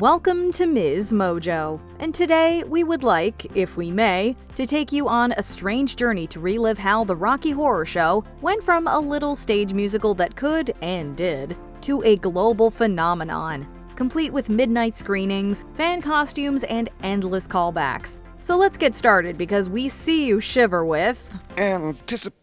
Welcome to MsMojo, and today we would like, if we may, to take you on a strange journey to relive how the Rocky Horror Show went from a little stage musical that could, and did, to a global phenomenon, complete with midnight screenings, fan costumes, and endless callbacks. So let's get started because we see you shiver with Anticipation.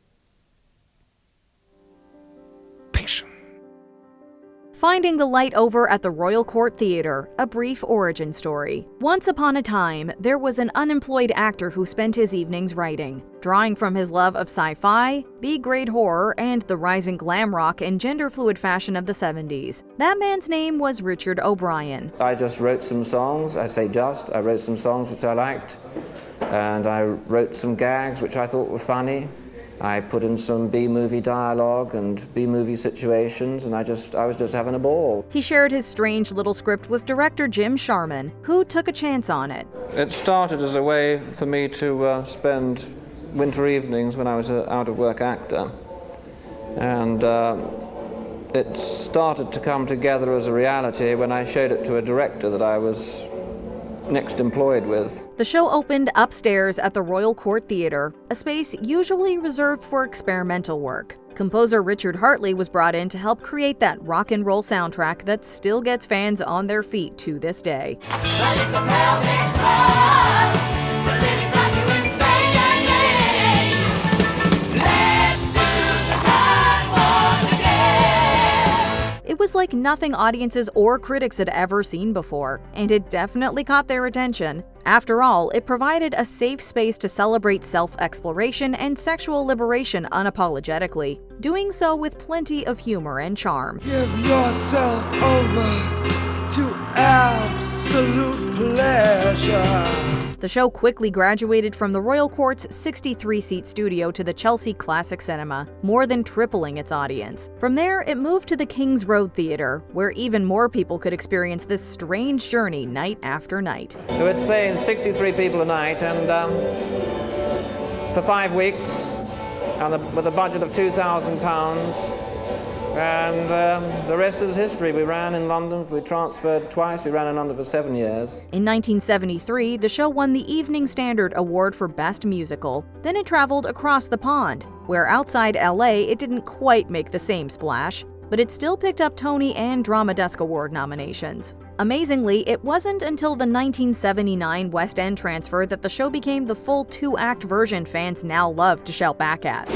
Finding the Light over at the Royal Court Theatre, a brief origin story. Once upon a time, there was an unemployed actor who spent his evenings writing, drawing from his love of sci-fi, B-grade horror, and the rising glam rock and gender-fluid fashion of the 70s. That man's name was Richard O'Brien. I just wrote some songs. I wrote some songs which I liked, and I wrote some gags which I thought were funny. I put in some B-movie dialogue and B-movie situations, and I was just having a ball. He shared his strange little script with director Jim Sharman, who took a chance on it. It started as a way for me to spend winter evenings when I was an out-of-work actor. And it started to come together as a reality when I showed it to a director that I was next employed with. The show opened upstairs at the Royal Court Theatre, a space usually reserved for experimental work. Composer Richard Hartley was brought in to help create that rock and roll soundtrack that still gets fans on their feet to this day. It was like nothing audiences or critics had ever seen before, and it definitely caught their attention. After all, it provided a safe space to celebrate self-exploration and sexual liberation unapologetically, doing so with plenty of humor and charm. Give yourself over to absolute pleasure. The show quickly graduated from the Royal Court's 63-seat studio to the Chelsea Classic Cinema, more than tripling its audience. From there, it moved to the King's Road Theatre, where even more people could experience this strange journey night after night. It was playing 63 people a night, and for 5 weeks, and with a budget of £2,000, and the rest is history. We ran in London, we transferred twice, we ran in London for 7 years. In 1973, the show won the Evening Standard Award for Best Musical. Then it traveled across the pond, where outside LA it didn't quite make the same splash, but it still picked up Tony and Drama Desk Award nominations. Amazingly, it wasn't until the 1979 West End transfer that the show became the full 2-act version fans now love to shout back at.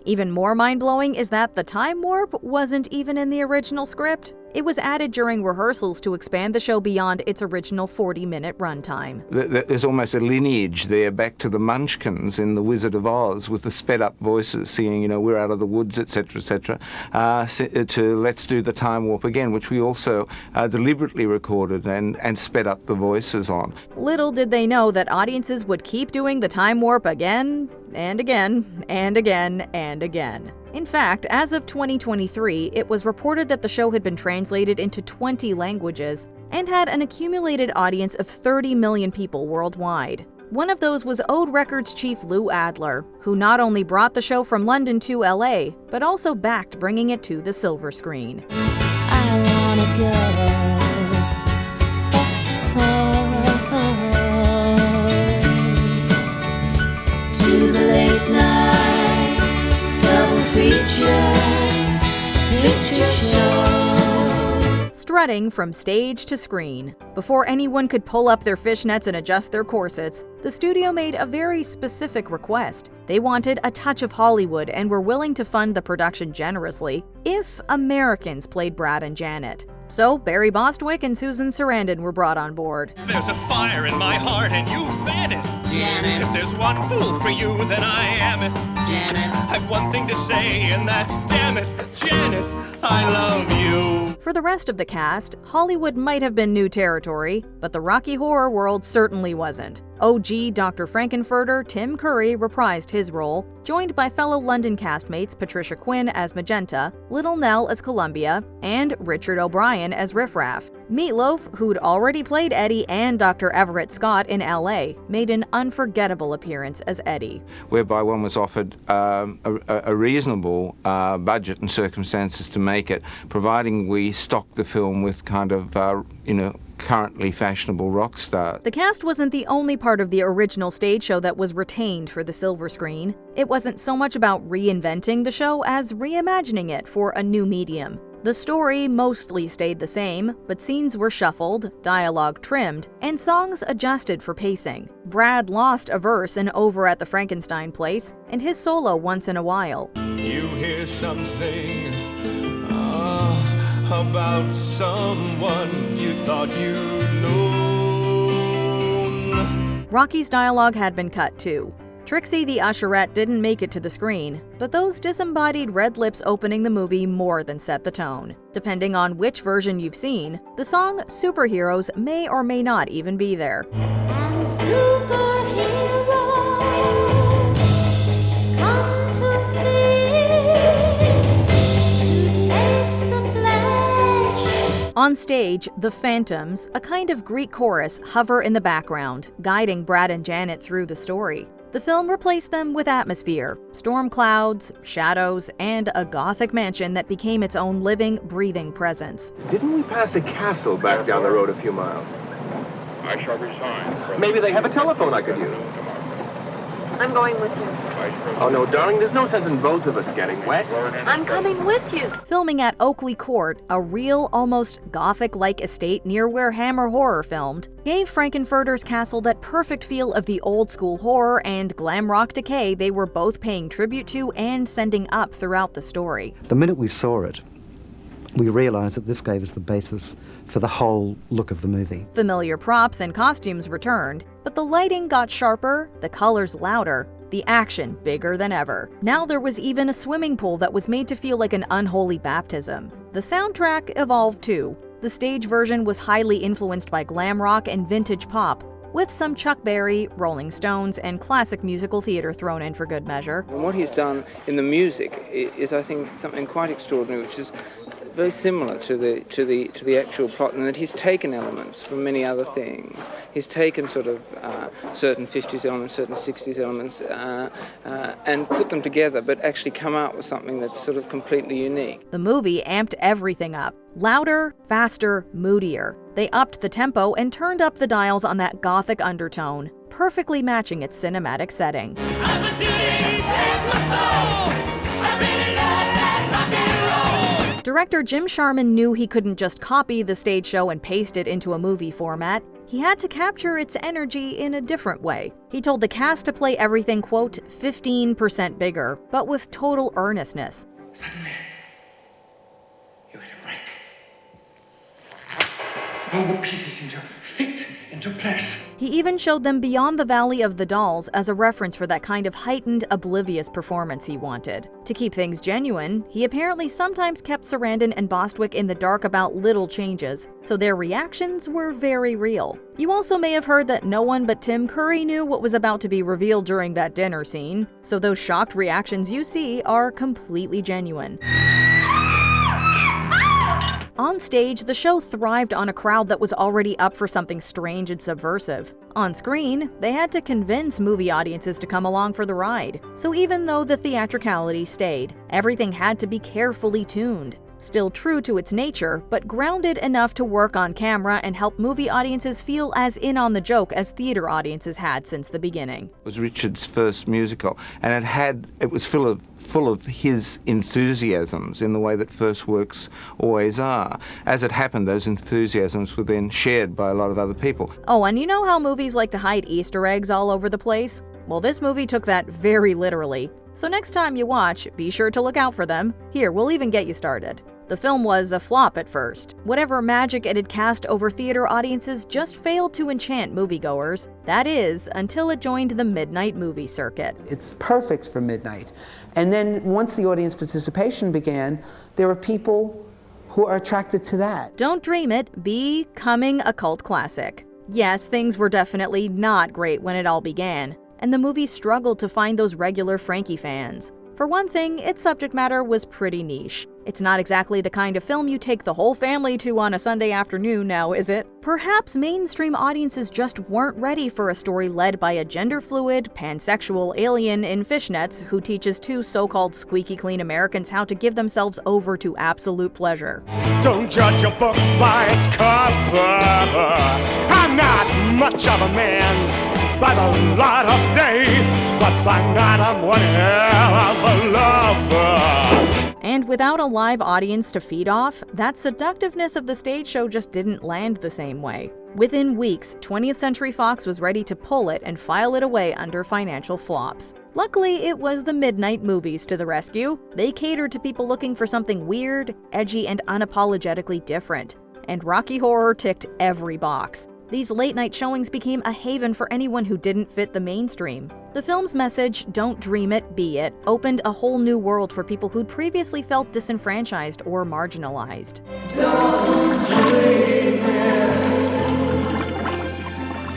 Even more mind-blowing is that the time warp wasn't even in the original script. It was added during rehearsals to expand the show beyond its original 40-minute runtime. There's almost a lineage there back to the Munchkins in The Wizard of Oz with the sped-up voices singing, we're out of the woods, etc., to Let's Do the Time Warp Again, which we also deliberately recorded and sped up the voices on. Little did they know that audiences would keep doing the time warp again, and again, and again, and again. In fact, as of 2023, it was reported that the show had been translated into 20 languages and had an accumulated audience of 30 million people worldwide. One of those was Ode Records chief Lou Adler, who not only brought the show from London to LA, but also backed bringing it to the silver screen. I wanna go. To the late night double feature picture show. Strutting from stage to screen. Before anyone could pull up their fishnets and adjust their corsets, the studio made a very specific request. They wanted a touch of Hollywood and were willing to fund the production generously if Americans played Brad and Janet. So Barry Bostwick and Susan Sarandon were brought on board. There's a fire in my heart and you fed it. Janet. If there's one fool for you, then I am it. Janet. I've one thing to say, and that's damn it, Janet, I love you. For the rest of the cast, Hollywood might have been new territory, but the Rocky Horror world certainly wasn't. OG Dr. Frankenfurter Tim Curry reprised his role, joined by fellow London castmates Patricia Quinn as Magenta, Little Nell as Columbia, and Richard O'Brien as Riff Raff. Meatloaf, who'd already played Eddie and Dr. Everett Scott in LA, made an unforgettable appearance as Eddie. Whereby one was offered a reasonable budget and circumstances to make it, providing we stocked the film with kind of, currently fashionable rock stars. The cast wasn't the only part of the original stage show that was retained for the silver screen. It wasn't so much about reinventing the show as reimagining it for a new medium. The story mostly stayed the same, but scenes were shuffled, dialogue trimmed, and songs adjusted for pacing. Brad lost a verse in Over at the Frankenstein Place, and his solo once in a while. You hear something about someone you thought you'd known. Rocky's dialogue had been cut too. Trixie the usherette didn't make it to the screen, but those disembodied red lips opening the movie more than set the tone. Depending on which version you've seen, the song Superheroes may or may not even be there. And superheroes come to feast, to taste the flesh. On stage, the Phantoms, a kind of Greek chorus, hover in the background, guiding Brad and Janet through the story. The film replaced them with atmosphere, storm clouds, shadows, and a gothic mansion that became its own living, breathing presence. Didn't we pass a castle back down the road a few miles? I shall resign. Maybe they have a telephone I could use. I'm going with you. Oh, no, darling, there's no sense in both of us getting wet. I'm coming with you. Filming at Oakley Court, a real, almost gothic-like estate near where Hammer Horror filmed, gave Frankenfurter's castle that perfect feel of the old-school horror and glam rock decay they were both paying tribute to and sending up throughout the story. The minute we saw it, we realized that this gave us the basis for the whole look of the movie. Familiar props and costumes returned, but the lighting got sharper, the colors louder, the action bigger than ever. Now there was even a swimming pool that was made to feel like an unholy baptism. The soundtrack evolved too. The stage version was highly influenced by glam rock and vintage pop, with some Chuck Berry, Rolling Stones, and classic musical theater thrown in for good measure. And what he's done in the music is, I think, something quite extraordinary, which is very similar to the actual plot, in that he's taken elements from many other things. He's taken sort of certain 50s elements, certain 60s elements, and put them together, but actually come out with something that's sort of completely unique. The movie amped everything up. Louder, faster, moodier. They upped the tempo and turned up the dials on that gothic undertone, perfectly matching its cinematic setting. Director Jim Sharman knew he couldn't just copy the stage show and paste it into a movie format. He had to capture its energy in a different way. He told the cast to play everything, quote, 15% bigger, but with total earnestness. Suddenly, you hit a break. All the pieces seem to fit into place. He even showed them Beyond the Valley of the Dolls as a reference for that kind of heightened, oblivious performance he wanted. To keep things genuine, he apparently sometimes kept Sarandon and Bostwick in the dark about little changes, so their reactions were very real. You also may have heard that no one but Tim Curry knew what was about to be revealed during that dinner scene, so those shocked reactions you see are completely genuine. On stage, the show thrived on a crowd that was already up for something strange and subversive. On screen, they had to convince movie audiences to come along for the ride. So even though the theatricality stayed, everything had to be carefully tuned. Still true to its nature, but grounded enough to work on camera and help movie audiences feel as in on the joke as theater audiences had since the beginning. It was Richard's first musical, and it was full of his enthusiasms in the way that first works always are. As it happened, those enthusiasms were then shared by a lot of other people. Oh, and you know how movies like to hide Easter eggs all over the place? Well, this movie took that very literally. So next time you watch, be sure to look out for them. Here, we'll even get you started. The film was a flop at first. Whatever magic it had cast over theater audiences just failed to enchant moviegoers. That is, until it joined the midnight movie circuit. It's perfect for midnight. And then once the audience participation began, there are people who are attracted to that. Don't dream it, becoming a cult classic. Yes, things were definitely not great when it all began, and the movie struggled to find those regular Frankie fans. For one thing, its subject matter was pretty niche. It's not exactly the kind of film you take the whole family to on a Sunday afternoon now, is it? Perhaps mainstream audiences just weren't ready for a story led by a gender-fluid, pansexual alien in fishnets who teaches two so-called squeaky clean Americans how to give themselves over to absolute pleasure. Don't judge a book by its cover. I'm not much of a man by the light of day, but by night I'm one hell of a lover. And without a live audience to feed off, that seductiveness of the stage show just didn't land the same way. Within weeks, 20th Century Fox was ready to pull it and file it away under financial flops. Luckily, it was the midnight movies to the rescue. They catered to people looking for something weird, edgy, and unapologetically different. And Rocky Horror ticked every box. These late-night showings became a haven for anyone who didn't fit the mainstream. The film's message, "Don't dream it, be it," opened a whole new world for people who'd previously felt disenfranchised or marginalized. Don't dream it,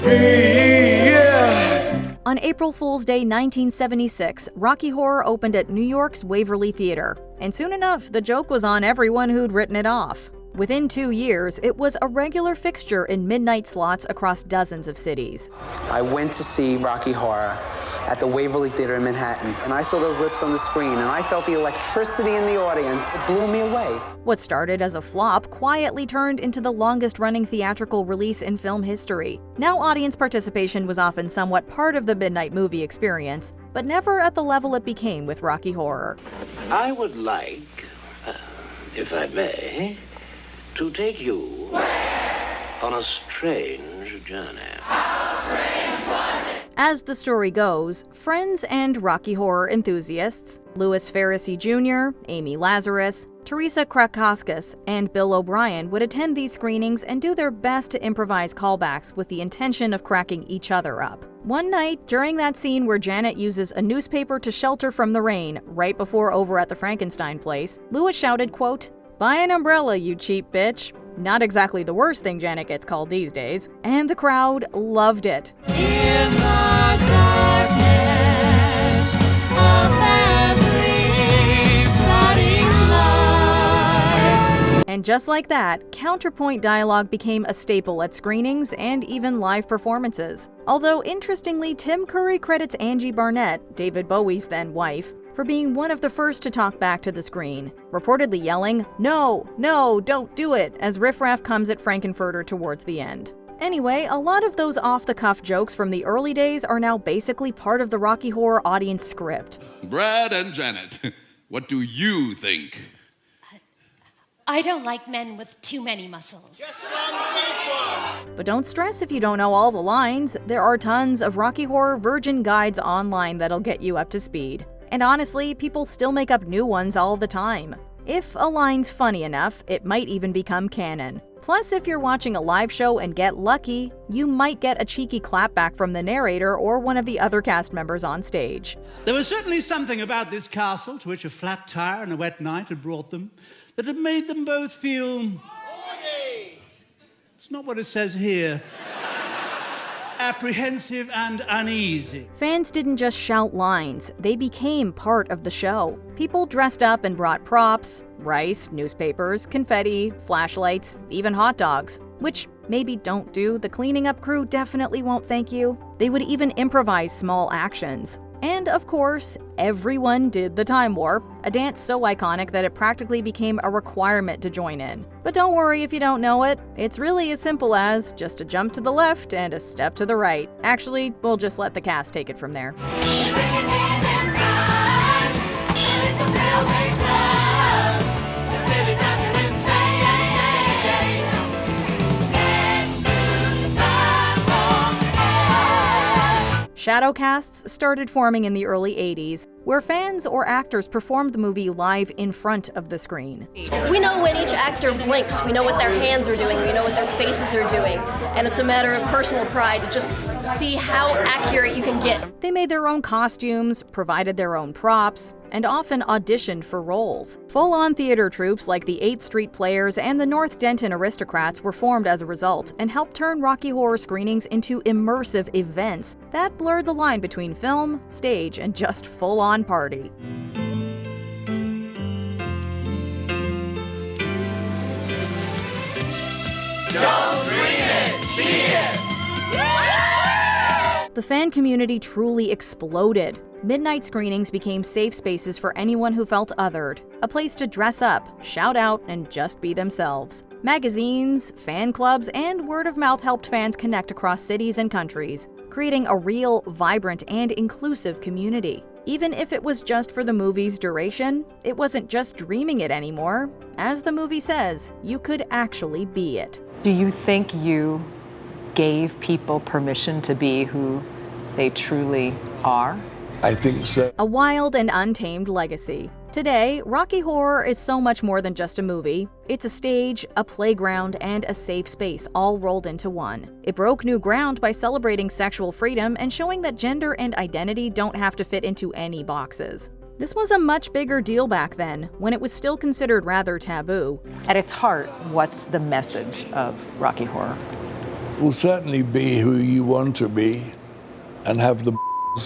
be it. On April Fool's Day 1976, Rocky Horror opened at New York's Waverly Theater, and soon enough, the joke was on everyone who'd written it off. Within 2 years, it was a regular fixture in midnight slots across dozens of cities. I went to see Rocky Horror at the Waverly Theater in Manhattan, and I saw those lips on the screen, and I felt the electricity in the audience. It blew me away. What started as a flop quietly turned into the longest-running theatrical release in film history. Now, audience participation was often somewhat part of the midnight movie experience, but never at the level it became with Rocky Horror. I would like, if I may, to take you on a strange journey. As the story goes, friends and Rocky Horror enthusiasts, Louis Ferrisi Jr., Amy Lazarus, Teresa Krakowskis, and Bill O'Brien would attend these screenings and do their best to improvise callbacks with the intention of cracking each other up. One night, during that scene where Janet uses a newspaper to shelter from the rain right before Over at the Frankenstein place, Louis shouted, quote, "Buy an umbrella, you cheap bitch." Not exactly the worst thing Janet gets called these days. And the crowd loved it. In the darkness of everybody's life. And just like that, counterpoint dialogue became a staple at screenings and even live performances. Although interestingly, Tim Curry credits Angie Barnett, David Bowie's then wife, for being one of the first to talk back to the screen, reportedly yelling, "No, no, don't do it," as riffraff comes at Frankenfurter towards the end. Anyway, a lot of those off-the-cuff jokes from the early days are now basically part of the Rocky Horror audience script. Brad and Janet, what do you think? I don't like men with too many muscles. But don't stress if you don't know all the lines. There are tons of Rocky Horror virgin guides online that'll get you up to speed. And honestly, people still make up new ones all the time. If a line's funny enough, it might even become canon. Plus, if you're watching a live show and get lucky, you might get a cheeky clapback from the narrator or one of the other cast members on stage. There was certainly something about this castle, to which a flat tire and a wet night had brought them, that had made them both feel... It's not what it says here. Apprehensive and uneasy. Fans didn't just shout lines, they became part of the show. People dressed up and brought props, rice, newspapers, confetti, flashlights, even hot dogs. Which maybe don't do, the cleaning up crew definitely won't thank you. They would even improvise small actions. And of course, everyone did the time warp, a dance so iconic that it practically became a requirement to join in. But don't worry if you don't know it, it's really as simple as just a jump to the left and a step to the right. Actually, we'll just let the cast take it from there. Shadow casts started forming in the early 80s, where fans or actors performed the movie live in front of the screen. We know when each actor blinks, we know what their hands are doing, we know what their faces are doing, and it's a matter of personal pride to just see how accurate you can get. They made their own costumes, provided their own props, and often auditioned for roles. Full-on theater troupes like the 8th Street Players and the North Denton Aristocrats were formed as a result and helped turn Rocky Horror screenings into immersive events that blurred the line between film, stage, and just full-on party. fan community truly exploded. Midnight screenings became safe spaces for anyone who felt othered, a place to dress up, shout out, and just be themselves. Magazines, fan clubs, and word of mouth helped fans connect across cities and countries, creating a real, vibrant, and inclusive community. Even if it was just for the movie's duration, it wasn't just dreaming it anymore. As the movie says, you could actually be it. Do you think you gave people permission to be who they truly are? I think so. A wild and untamed legacy. Today, Rocky Horror is so much more than just a movie. It's a stage, a playground, and a safe space all rolled into one. It broke new ground by celebrating sexual freedom and showing that gender and identity don't have to fit into any boxes. This was a much bigger deal back then, when it was still considered rather taboo. At its heart, what's the message of Rocky Horror? Will certainly be who you want to be and have the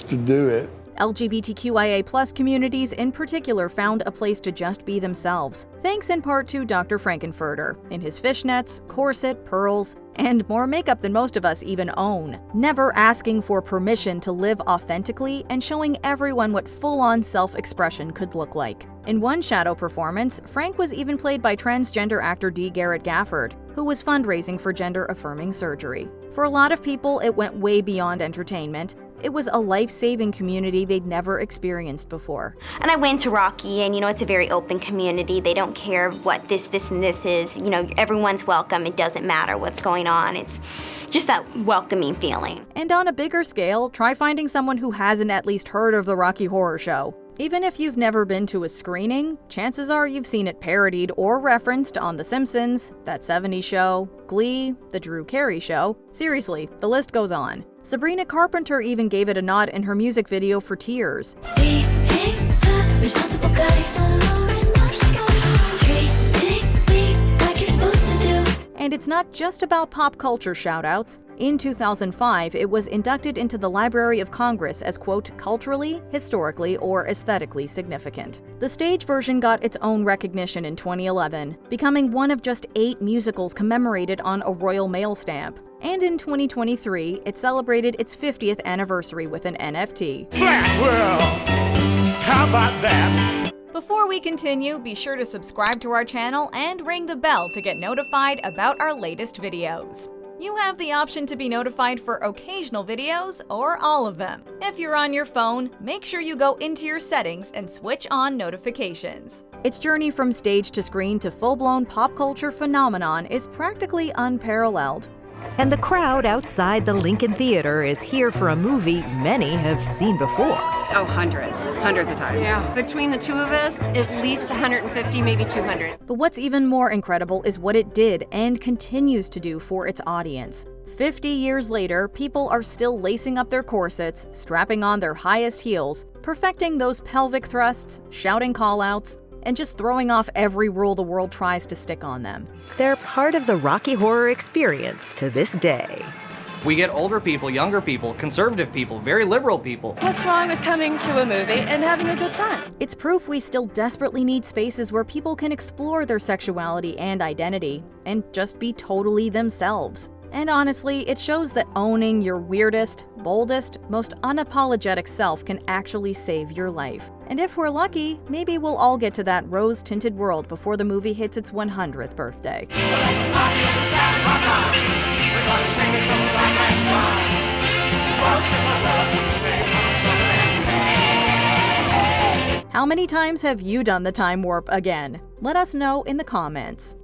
to do it. LGBTQIA+ communities in particular found a place to just be themselves, thanks in part to Dr. Frankenfurter, in his fishnets, corset, pearls, and more makeup than most of us even own, never asking for permission to live authentically and showing everyone what full-on self-expression could look like. In one shadow performance, Frank was even played by transgender actor D. Garrett Gafford, who was fundraising for gender-affirming surgery. For a lot of people, it went way beyond entertainment. It was a life-saving community they'd never experienced before. And I went to Rocky, and it's a very open community. They don't care what this, and this is. Everyone's welcome. It doesn't matter what's going on. It's just that welcoming feeling. And on a bigger scale, try finding someone who hasn't at least heard of the Rocky Horror Show. Even if you've never been to a screening, chances are you've seen it parodied or referenced on The Simpsons, That 70s Show, Glee, The Drew Carey Show. Seriously, the list goes on. Sabrina Carpenter even gave it a nod in her music video for Tears. And it's not just about pop culture shoutouts. In 2005, it was inducted into the Library of Congress as, quote, culturally, historically, or aesthetically significant. The stage version got its own recognition in 2011, becoming one of just 8 musicals commemorated on a Royal Mail stamp. And in 2023, it celebrated its 50th anniversary with an NFT. Flat world! How about that? Before we continue, be sure to subscribe to our channel and ring the bell to get notified about our latest videos. You have the option to be notified for occasional videos or all of them. If you're on your phone, make sure you go into your settings and switch on notifications. Its journey from stage to screen to full-blown pop culture phenomenon is practically unparalleled. And the crowd outside the Lincoln Theater is here for a movie many have seen before. Oh, hundreds of times. Yeah. Between the two of us, at least 150, maybe 200. But what's even more incredible is what it did and continues to do for its audience. 50 years later, people are still lacing up their corsets, strapping on their highest heels, perfecting those pelvic thrusts, shouting call-outs, and just throwing off every rule the world tries to stick on them. They're part of the Rocky Horror experience to this day. We get older people, younger people, conservative people, very liberal people. What's wrong with coming to a movie and having a good time? It's proof we still desperately need spaces where people can explore their sexuality and identity, and just be totally themselves. And honestly, it shows that owning your weirdest, boldest, most unapologetic self can actually save your life. And if we're lucky, maybe we'll all get to that rose-tinted world before the movie hits its 100th birthday. How many times have you done the time warp again? Let us know in the comments.